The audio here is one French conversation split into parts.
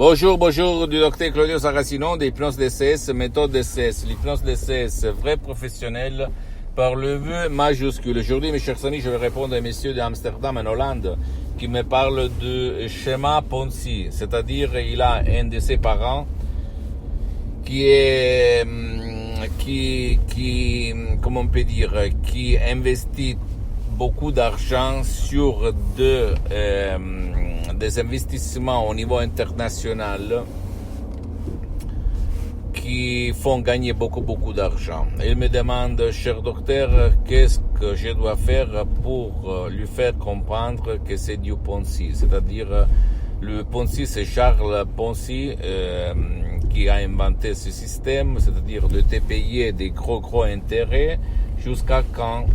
Bonjour du docteur Claudio Saracino d'Hypnose DCS, méthode DCS. L'hypnose DCS, vrai professionnel par le vœu majuscule. Aujourd'hui, mes chers amis, je vais répondre à un monsieur d'Amsterdam en Hollande qui me parle de schéma Ponzi. C'est-à-dire, il a un de ses parents qui comment on peut dire, qui investit beaucoup d'argent sur des investissements au niveau international qui font gagner beaucoup d'argent. Il me demande, cher docteur, qu'est-ce que je dois faire pour lui faire comprendre que c'est du Ponzi. C'est-à-dire, le Ponzi, c'est Charles Ponzi qui a inventé ce système, c'est-à-dire de te payer des gros intérêts jusqu'à quand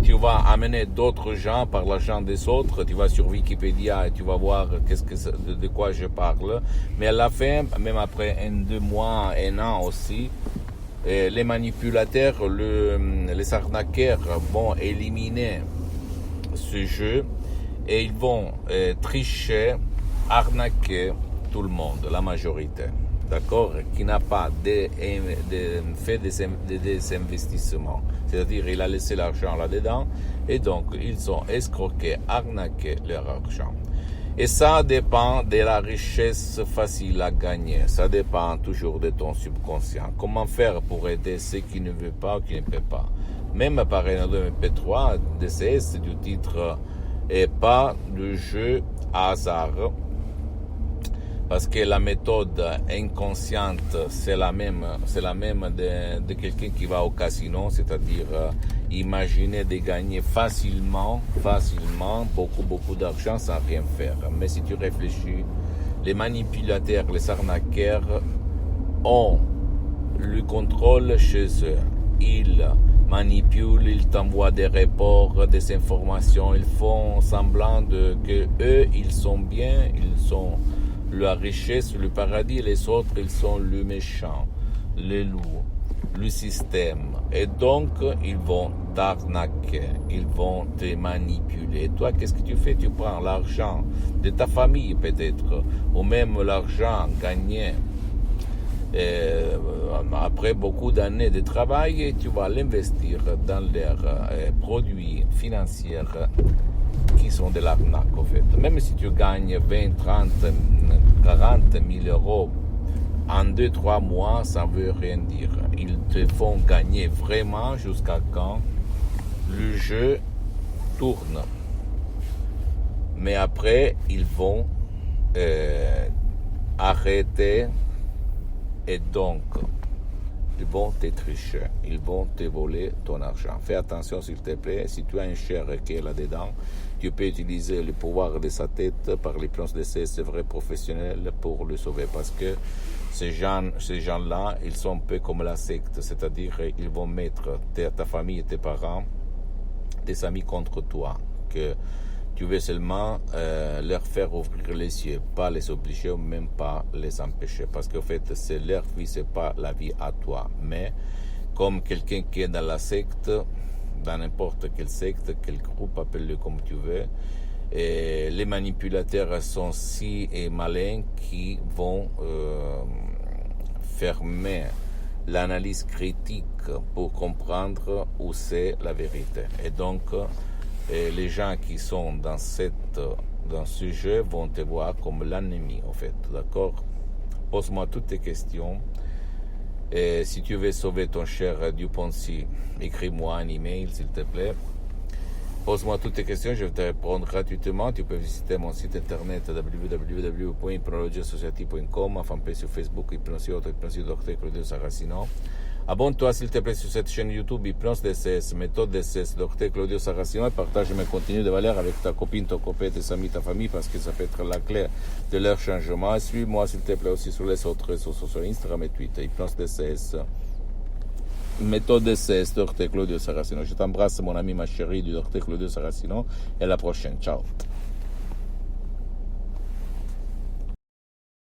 tu vas amener d'autres gens par l'argent des autres. Tu vas sur Wikipédia et tu vas voir de quoi je parle. Mais à la fin, même après 2 mois, 1 an aussi, les manipulateurs, les arnaqueurs vont éliminer ce jeu et ils vont tricher, arnaquer tout le monde, la majorité. D'accord, qui n'a pas fait des investissements. C'est-à-dire, il a laissé l'argent là-dedans et donc ils ont escroqué, arnaqué leur argent. Et ça dépend de la richesse facile à gagner. Ça dépend toujours de ton subconscient. Comment faire pour aider ceux qui ne veulent pas ou qui ne peuvent pas. Même par un MP3 DCS du titre et pas de jeu à hasard. Parce que la méthode inconsciente, c'est la même de quelqu'un qui va au casino, c'est-à-dire imaginer de gagner facilement beaucoup d'argent sans rien faire. Mais si tu réfléchis, les manipulateurs, les arnaqueurs ont le contrôle chez eux. Ils manipulent, ils t'envoient des rapports, des informations, ils font semblant que eux, ils sont bien, ils sont la richesse, le paradis, et les autres, ils sont le méchant, le loup, le système. Et donc, ils vont t'arnaquer, ils vont te manipuler. Et toi, qu'est-ce que tu fais? Tu prends l'argent de ta famille, peut-être, ou même l'argent gagné après beaucoup d'années de travail, et tu vas l'investir dans leurs produits financiers qui sont de l'arnaque, en fait. Même si tu gagnes 20, 30, 40 000 euros en 2-3 mois, ça ne veut rien dire. Ils te font gagner vraiment jusqu'à quand le jeu tourne. Mais après, ils vont arrêter et donc ils vont te tricher, ils vont te voler ton argent. Fais attention s'il te plaît, si tu as un cher qui est là-dedans, tu peux utiliser le pouvoir de sa tête par l'hypnose DCS vrai professionnel pour le sauver. Parce que ces gens-là, ils sont un peu comme la secte, c'est-à-dire ils vont mettre ta famille et tes parents, tes amis contre toi. Que tu veux seulement leur faire ouvrir les yeux, pas les obliger ou même pas les empêcher. Parce qu'en fait, c'est leur vie, c'est pas la vie à toi. Mais comme quelqu'un qui est dans la secte, dans n'importe quelle secte, quel groupe, appelle-le comme tu veux, et les manipulateurs sont si malins qui vont fermer l'analyse critique pour comprendre où c'est la vérité. Et donc, les gens qui sont dans ce jeu vont te voir comme l'ennemi, en fait, d'accord? Pose-moi toutes tes questions. Et si tu veux sauver ton cher du Ponzi, écris-moi un email, s'il te plaît. Pose-moi toutes tes questions, je vais te répondre gratuitement. Tu peux visiter mon site internet www.hypnologiasociety.com, ma fanpage sur Facebook, Hypnose Docteur Claudio Saracino. Abonne-toi s'il te plaît sur cette chaîne YouTube Hypnose DCS, méthode DCS, Docteur Claudio Saracino, et partage mes contenus de valeur avec ta copine, ton copain, tes amis, ta famille, parce que ça peut être la clé de leur changement. Suis-moi s'il te plaît aussi sur les autres réseaux sociaux, Instagram et Twitter, Hypnose DCS, méthode DCS, Docteur Claudio Saracino. Je t'embrasse mon ami, ma chérie du Docteur Claudio Saracino, et à la prochaine. Ciao.